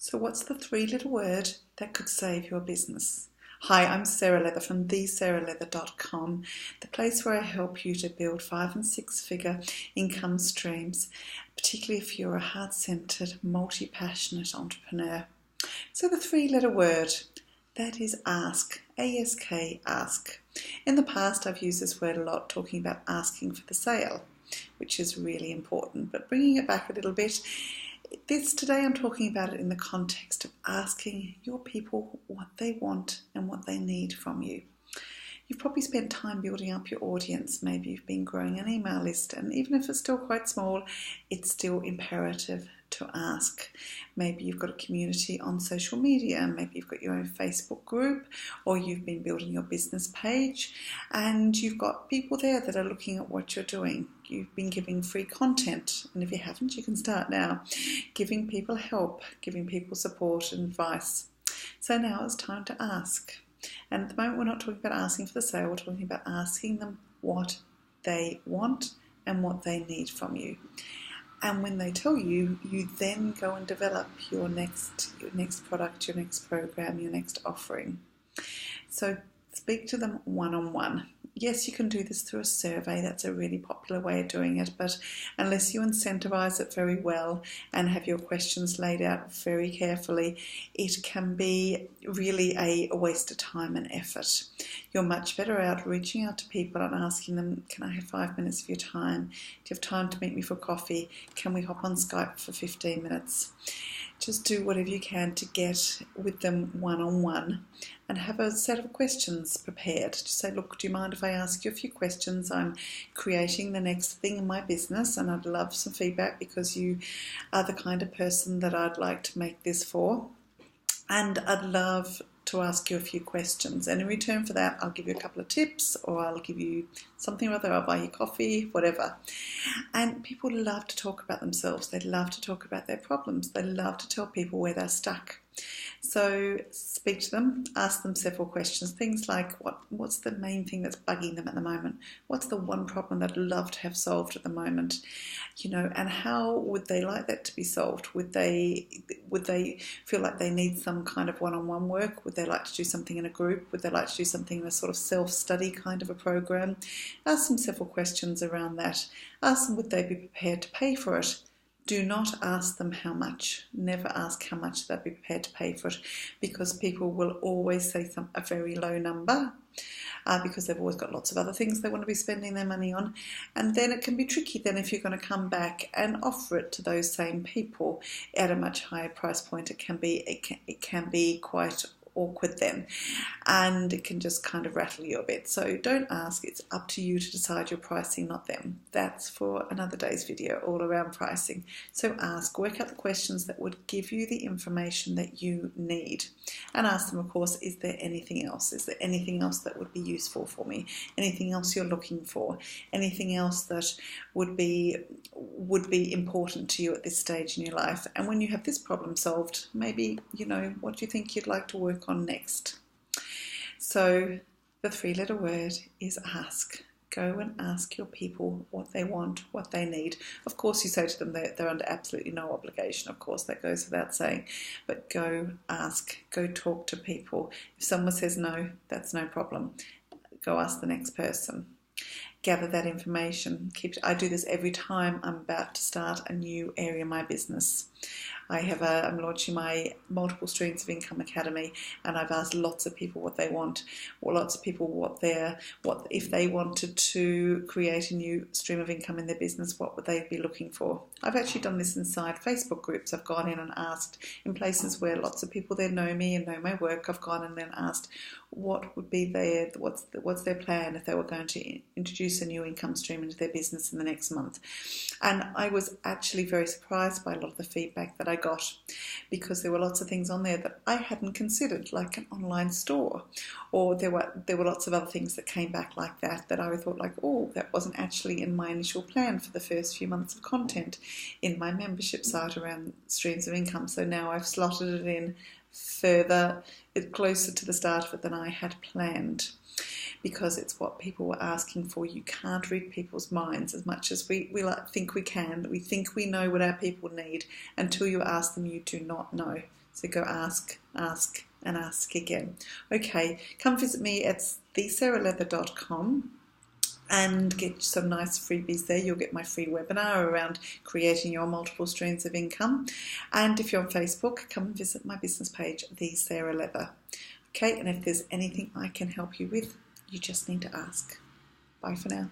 So what's the three-letter word that could save your business? Hi, I'm Sarah Leather from thesarahleather.com, the place where I help you to build 5- and 6-figure income streams, particularly if you're a heart-centered, multi-passionate entrepreneur. So the three-letter word, that is ask, A-S-K, ask. In the past, I've used this word a lot, talking about asking for the sale, which is really important, but bringing it back a little bit, today I'm talking about it in the context of asking your people what they want and what they need from you. You've probably spent time building up your audience. Maybe you've been growing an email list, and even if it's still quite small, it's still imperative to ask. Maybe you've got a community on social media, maybe you've got your own Facebook group, or you've been building your business page and you've got people there that are looking at what you're doing. You've been giving free content, and if you haven't, you can start now. Giving people help, giving people support and advice. So now it's time to ask. And at the moment, we're not talking about asking for the sale, we're talking about asking them what they want and what they need from you. And when they tell you, you then go and develop your next product, your next program, your next offering. So speak to them one-on-one. Yes, you can do this through a survey. That's a really popular way of doing it. But unless you incentivize it very well and have your questions laid out very carefully, it can be really a waste of time and effort. You're much better out reaching out to people and asking them, can I have 5 minutes of your time? Do you have time to meet me for coffee? Can we hop on Skype for 15 minutes? Just do whatever you can to get with them one-on-one and have a set of questions prepared. Just say, look, do you mind if I ask you a few questions? I'm creating the next thing in my business and I'd love some feedback because you are the kind of person that I'd like to make this for. And I'd love to ask you a few questions, and in return for that I'll give you a couple of tips, or I'll give you something or other, I'll buy you coffee, whatever. And people love to talk about themselves, they love to talk about their problems, they love to tell people where they're stuck. So speak to them, ask them several questions, things like what's the main thing that's bugging them at the moment? What's the one problem they'd love to have solved at the moment? And how would they like that to be solved? Would they feel like they need some kind of one-on-one work? Would they like to do something in a group? Would they like to do something in a sort of self-study kind of a program? Ask them several questions around that. Ask them, would they be prepared to pay for it? Do not ask them how much. Never ask how much they'd be prepared to pay for it, because people will always say a very low number because they've always got lots of other things they want to be spending their money on. And then it can be tricky then if you're going to come back and offer it to those same people at a much higher price point. It can be quite awkward then, and it can just kind of rattle you a bit. So don't ask. It's up to you to decide your pricing, not them. That's for another day's video, all around pricing. So ask, work out the questions that would give you the information that you need, and ask them, of course, is there anything else? Is there anything else that would be useful for me? Anything else you're looking for? Anything else that would be important to you at this stage in your life? And when you have this problem solved, maybe, what do you think you'd like to work on next? So the three-letter word is ask. Go and ask your people what they want, what they need. Of course, you say to them they're under absolutely no obligation. Of course, that goes without saying. But go ask, go talk to people. If someone says no, that's no problem. Go ask the next person. Gather that information. I do this every time I'm about to start a new area in my business. I'm launching my Multiple Streams of Income Academy, and I've asked lots of people what they want, or lots of people what if they wanted to create a new stream of income in their business, what would they be looking for? I've actually done this inside Facebook groups. I've gone in and asked in places where lots of people there know me and know my work. I've gone and then asked what would be what's their plan if they were going to introduce a new income stream into their business in the next month. And I was actually very surprised by a lot of the feedback that I got, because there were lots of things on there that I hadn't considered, like an online store, or there were lots of other things that came back like that I thought like, oh, that wasn't actually in my initial plan for the first few months of content in my membership site around streams of income. So now I've slotted it in further, closer to the start of it than I had planned, because it's what people were asking for. You can't read people's minds as much as we think we can. We think we know what our people need. Until you ask them, you do not know. So go ask, ask, and ask again. Okay, come visit me at thesarahleather.com and get some nice freebies there. You'll get my free webinar around creating your multiple streams of income. And if you're on Facebook, come and visit my business page, The Sarah Leather. Okay, and if there's anything I can help you with, you just need to ask. Bye for now.